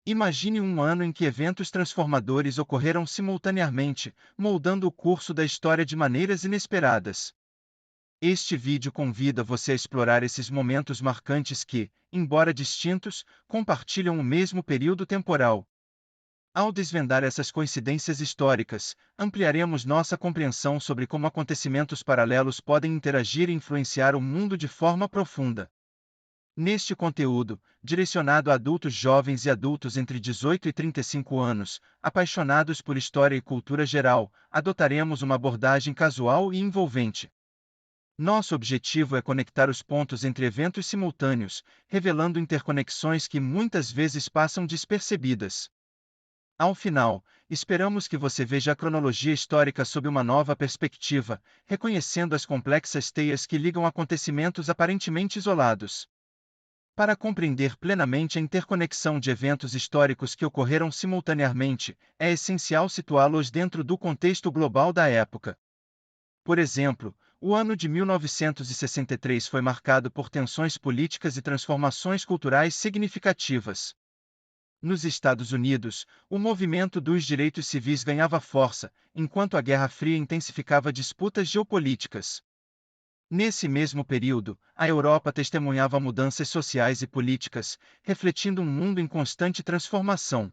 Imagine um ano em que eventos transformadores ocorreram simultaneamente, moldando o curso da história de maneiras inesperadas. Este vídeo convida você a explorar esses momentos marcantes que, embora distintos, compartilham o mesmo período temporal. Ao desvendar essas coincidências históricas, ampliaremos nossa compreensão sobre como acontecimentos paralelos podem interagir e influenciar o mundo de forma profunda. Neste conteúdo, direcionado a adultos jovens e adultos entre 18 e 35 anos, apaixonados por história e cultura geral, adotaremos uma abordagem casual e envolvente. Nosso objetivo é conectar os pontos entre eventos simultâneos, revelando interconexões que muitas vezes passam despercebidas. Ao final, esperamos que você veja a cronologia histórica sob uma nova perspectiva, reconhecendo as complexas teias que ligam acontecimentos aparentemente isolados. Para compreender plenamente a interconexão de eventos históricos que ocorreram simultaneamente, é essencial situá-los dentro do contexto global da época. Por exemplo, o ano de 1963 foi marcado por tensões políticas e transformações culturais significativas. Nos Estados Unidos, o movimento dos direitos civis ganhava força, enquanto a Guerra Fria intensificava disputas geopolíticas. Nesse mesmo período, a Europa testemunhava mudanças sociais e políticas, refletindo um mundo em constante transformação.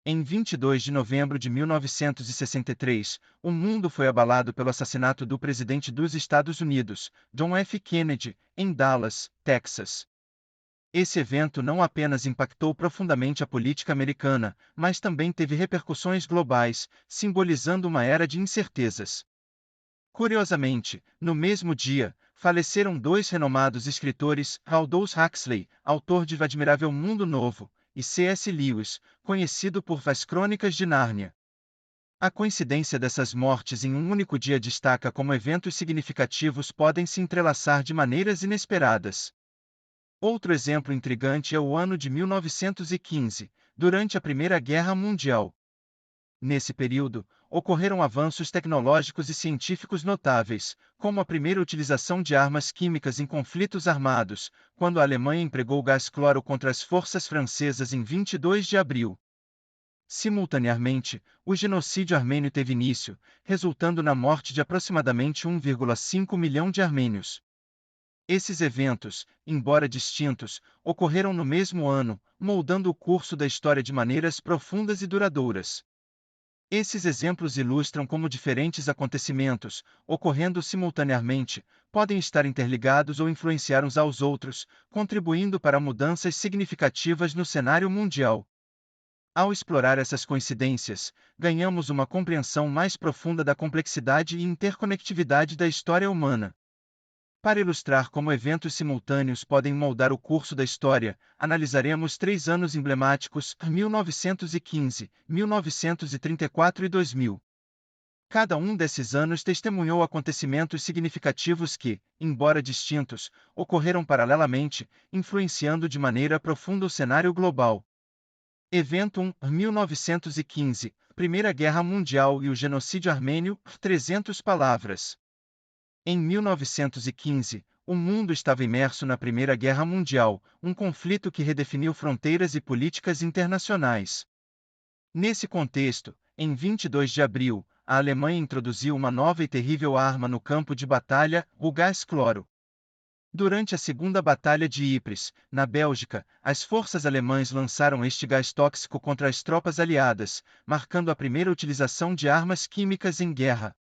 Em 22 de novembro de 1963, o mundo foi abalado pelo assassinato do presidente dos Estados Unidos, John F. Kennedy, em Dallas, Texas. Esse evento não apenas impactou profundamente a política americana, mas também teve repercussões globais, simbolizando uma era de incertezas. Curiosamente, no mesmo dia, faleceram dois renomados escritores, Aldous Huxley, autor de O Admirável Mundo Novo, e C.S. Lewis, conhecido por As Crônicas de Nárnia. A coincidência dessas mortes em um único dia destaca como eventos significativos podem se entrelaçar de maneiras inesperadas. Outro exemplo intrigante é o ano de 1915, durante a Primeira Guerra Mundial. Nesse período, ocorreram avanços tecnológicos e científicos notáveis, como a primeira utilização de armas químicas em conflitos armados, quando a Alemanha empregou gás cloro contra as forças francesas em 22 de abril. Simultaneamente, o genocídio armênio teve início, resultando na morte de aproximadamente 1,5 milhão de armênios. Esses eventos, embora distintos, ocorreram no mesmo ano, moldando o curso da história de maneiras profundas e duradouras. Esses exemplos ilustram como diferentes acontecimentos, ocorrendo simultaneamente, podem estar interligados ou influenciar uns aos outros, contribuindo para mudanças significativas no cenário mundial. Ao explorar essas coincidências, ganhamos uma compreensão mais profunda da complexidade e interconectividade da história humana. Para ilustrar como eventos simultâneos podem moldar o curso da história, analisaremos três anos emblemáticos: 1915, 1934 e 2000. Cada um desses anos testemunhou acontecimentos significativos que, embora distintos, ocorreram paralelamente, influenciando de maneira profunda o cenário global. Evento 1, 1915, Primeira Guerra Mundial e o Genocídio Armênio, 300 palavras. Em 1915, o mundo estava imerso na Primeira Guerra Mundial, um conflito que redefiniu fronteiras e políticas internacionais. Nesse contexto, em 22 de abril, a Alemanha introduziu uma nova e terrível arma no campo de batalha, o gás cloro. Durante a Segunda Batalha de Ypres, na Bélgica, as forças alemãs lançaram este gás tóxico contra as tropas aliadas, marcando a primeira utilização de armas químicas em guerra.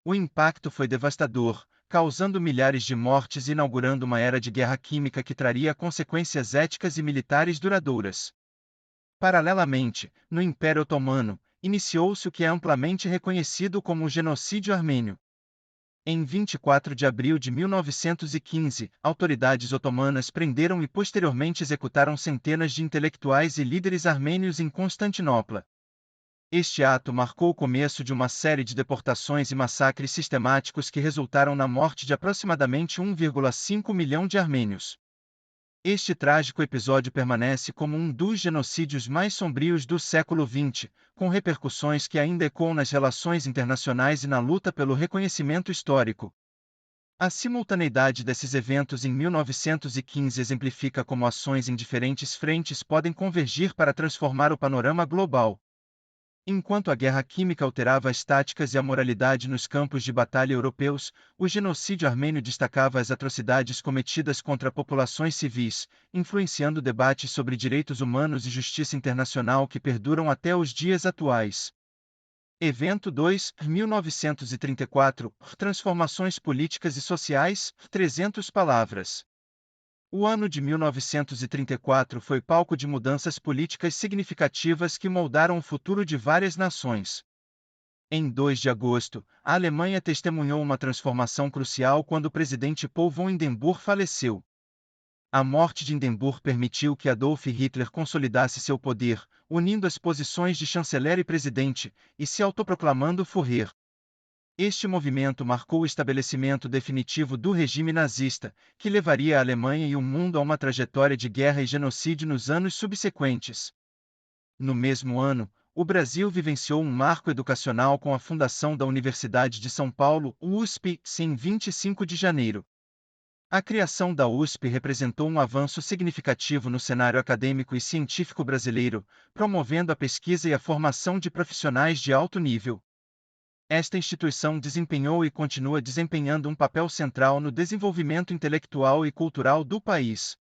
O impacto foi devastador, causando milhares de mortes e inaugurando uma era de guerra química que traria consequências éticas e militares duradouras. Paralelamente, no Império Otomano, iniciou-se o que é amplamente reconhecido como o genocídio armênio. Em 24 de abril de 1915, autoridades otomanas prenderam e posteriormente executaram centenas de intelectuais e líderes armênios em Constantinopla. Este ato marcou o começo de uma série de deportações e massacres sistemáticos que resultaram na morte de aproximadamente 1,5 milhão de armênios. Este trágico episódio permanece como um dos genocídios mais sombrios do século XX, com repercussões que ainda ecoam nas relações internacionais e na luta pelo reconhecimento histórico. A simultaneidade desses eventos em 1915 exemplifica como ações em diferentes frentes podem convergir para transformar o panorama global. Enquanto a guerra química alterava as táticas e a moralidade nos campos de batalha europeus, o genocídio armênio destacava as atrocidades cometidas contra populações civis, influenciando debates sobre direitos humanos e justiça internacional que perduram até os dias atuais. Evento 2, 1934, Transformações políticas e sociais, 300 palavras. O ano de 1934 foi palco de mudanças políticas significativas que moldaram o futuro de várias nações. Em 2 de agosto, a Alemanha testemunhou uma transformação crucial quando o presidente Paul von Hindenburg faleceu. A morte de Hindenburg permitiu que Adolf Hitler consolidasse seu poder, unindo as posições de chanceler e presidente, e se autoproclamando Führer. Este movimento marcou o estabelecimento definitivo do regime nazista, que levaria a Alemanha e o mundo a uma trajetória de guerra e genocídio nos anos subsequentes. No mesmo ano, o Brasil vivenciou um marco educacional com a fundação da Universidade de São Paulo, USP, em 25 de janeiro. A criação da USP representou um avanço significativo no cenário acadêmico e científico brasileiro, promovendo a pesquisa e a formação de profissionais de alto nível. Esta instituição desempenhou e continua desempenhando um papel central no desenvolvimento intelectual e cultural do país.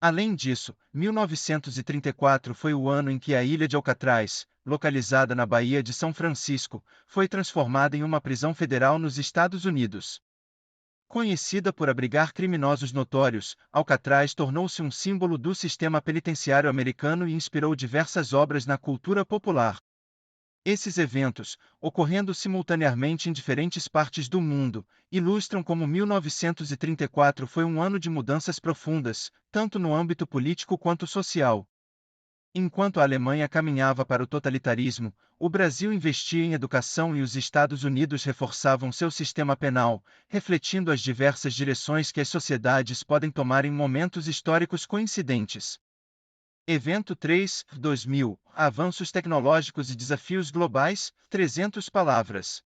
Além disso, 1934 foi o ano em que a ilha de Alcatraz, localizada na Baía de São Francisco, foi transformada em uma prisão federal nos Estados Unidos. Conhecida por abrigar criminosos notórios, Alcatraz tornou-se um símbolo do sistema penitenciário americano e inspirou diversas obras na cultura popular. Esses eventos, ocorrendo simultaneamente em diferentes partes do mundo, ilustram como 1934 foi um ano de mudanças profundas, tanto no âmbito político quanto social. Enquanto a Alemanha caminhava para o totalitarismo, o Brasil investia em educação e os Estados Unidos reforçavam seu sistema penal, refletindo as diversas direções que as sociedades podem tomar em momentos históricos coincidentes. Evento 3, 2000, Avanços tecnológicos e desafios globais, 300 palavras.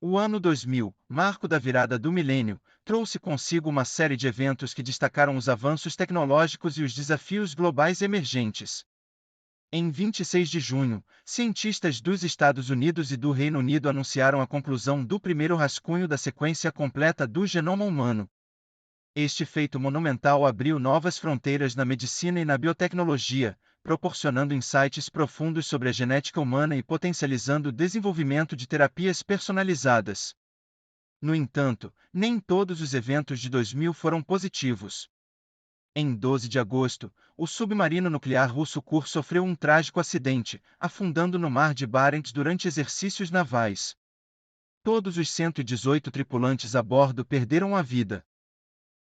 O ano 2000, marco da virada do milênio, trouxe consigo uma série de eventos que destacaram os avanços tecnológicos e os desafios globais emergentes. Em 26 de junho, cientistas dos Estados Unidos e do Reino Unido anunciaram a conclusão do primeiro rascunho da sequência completa do genoma humano. Este feito monumental abriu novas fronteiras na medicina e na biotecnologia, proporcionando insights profundos sobre a genética humana e potencializando o desenvolvimento de terapias personalizadas. No entanto, nem todos os eventos de 2000 foram positivos. Em 12 de agosto, o submarino nuclear russo Kur sofreu um trágico acidente, afundando no mar de Barents durante exercícios navais. Todos os 118 tripulantes a bordo perderam a vida.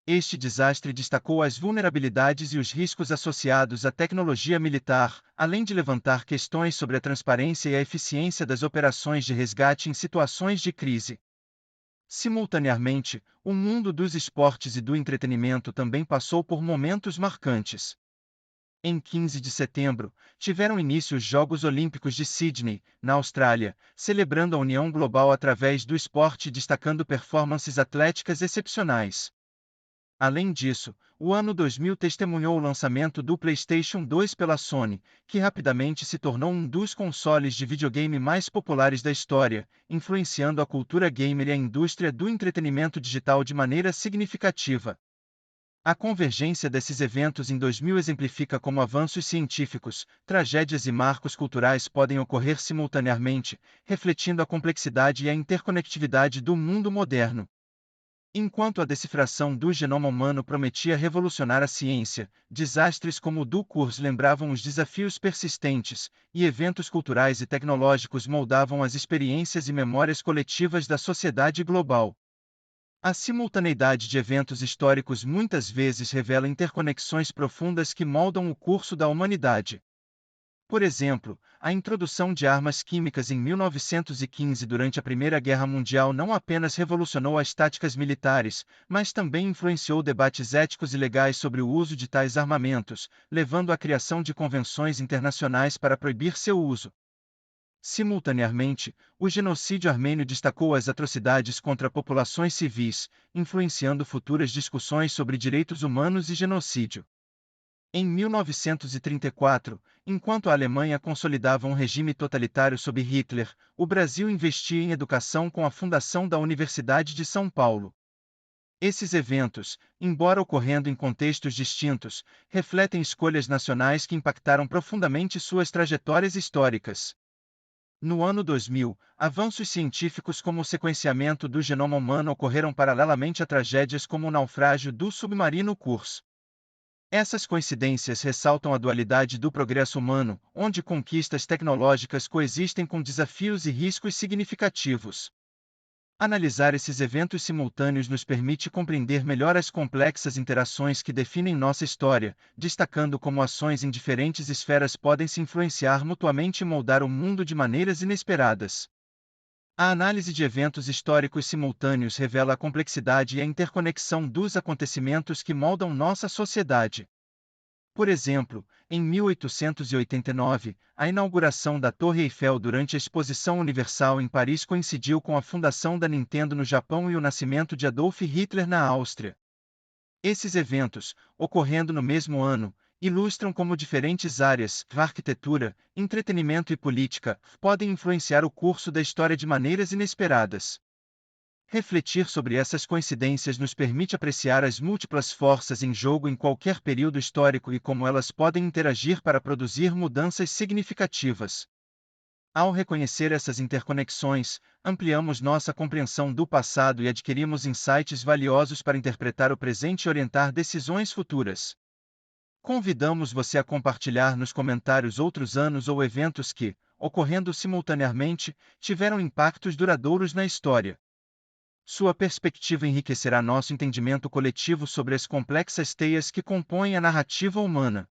Este desastre destacou as vulnerabilidades e os riscos associados à tecnologia militar, além de levantar questões sobre a transparência e a eficiência das operações de resgate em situações de crise. Simultaneamente, o mundo dos esportes e do entretenimento também passou por momentos marcantes. Em 15 de setembro, tiveram início os Jogos Olímpicos de Sydney, na Austrália, celebrando a união global através do esporte e destacando performances atléticas excepcionais. Além disso, o ano 2000 testemunhou o lançamento do PlayStation 2 pela Sony, que rapidamente se tornou um dos consoles de videogame mais populares da história, influenciando a cultura gamer e a indústria do entretenimento digital de maneira significativa. A convergência desses eventos em 2000 exemplifica como avanços científicos, tragédias e marcos culturais podem ocorrer simultaneamente, refletindo a complexidade e a interconectividade do mundo moderno. Enquanto a decifração do genoma humano prometia revolucionar a ciência, desastres como o do Kursk lembravam os desafios persistentes, e eventos culturais e tecnológicos moldavam as experiências e memórias coletivas da sociedade global. A simultaneidade de eventos históricos muitas vezes revela interconexões profundas que moldam o curso da humanidade. Por exemplo, a introdução de armas químicas em 1915 durante a Primeira Guerra Mundial não apenas revolucionou as táticas militares, mas também influenciou debates éticos e legais sobre o uso de tais armamentos, levando à criação de convenções internacionais para proibir seu uso. Simultaneamente, o genocídio armênio destacou as atrocidades contra populações civis, influenciando futuras discussões sobre direitos humanos e genocídio. Em 1934, enquanto a Alemanha consolidava um regime totalitário sob Hitler, o Brasil investia em educação com a fundação da Universidade de São Paulo. Esses eventos, embora ocorrendo em contextos distintos, refletem escolhas nacionais que impactaram profundamente suas trajetórias históricas. No ano 2000, avanços científicos como o sequenciamento do genoma humano ocorreram paralelamente a tragédias como o naufrágio do submarino Kursk. Essas coincidências ressaltam a dualidade do progresso humano, onde conquistas tecnológicas coexistem com desafios e riscos significativos. Analisar esses eventos simultâneos nos permite compreender melhor as complexas interações que definem nossa história, destacando como ações em diferentes esferas podem se influenciar mutuamente e moldar o mundo de maneiras inesperadas. A análise de eventos históricos simultâneos revela a complexidade e a interconexão dos acontecimentos que moldam nossa sociedade. Por exemplo, em 1889, a inauguração da Torre Eiffel durante a Exposição Universal em Paris coincidiu com a fundação da Nintendo no Japão e o nascimento de Adolf Hitler na Áustria. Esses eventos, ocorrendo no mesmo ano, ilustram como diferentes áreas, arquitetura, entretenimento e política, podem influenciar o curso da história de maneiras inesperadas. Refletir sobre essas coincidências nos permite apreciar as múltiplas forças em jogo em qualquer período histórico e como elas podem interagir para produzir mudanças significativas. Ao reconhecer essas interconexões, ampliamos nossa compreensão do passado e adquirimos insights valiosos para interpretar o presente e orientar decisões futuras. Convidamos você a compartilhar nos comentários outros anos ou eventos que, ocorrendo simultaneamente, tiveram impactos duradouros na história. Sua perspectiva enriquecerá nosso entendimento coletivo sobre as complexas teias que compõem a narrativa humana.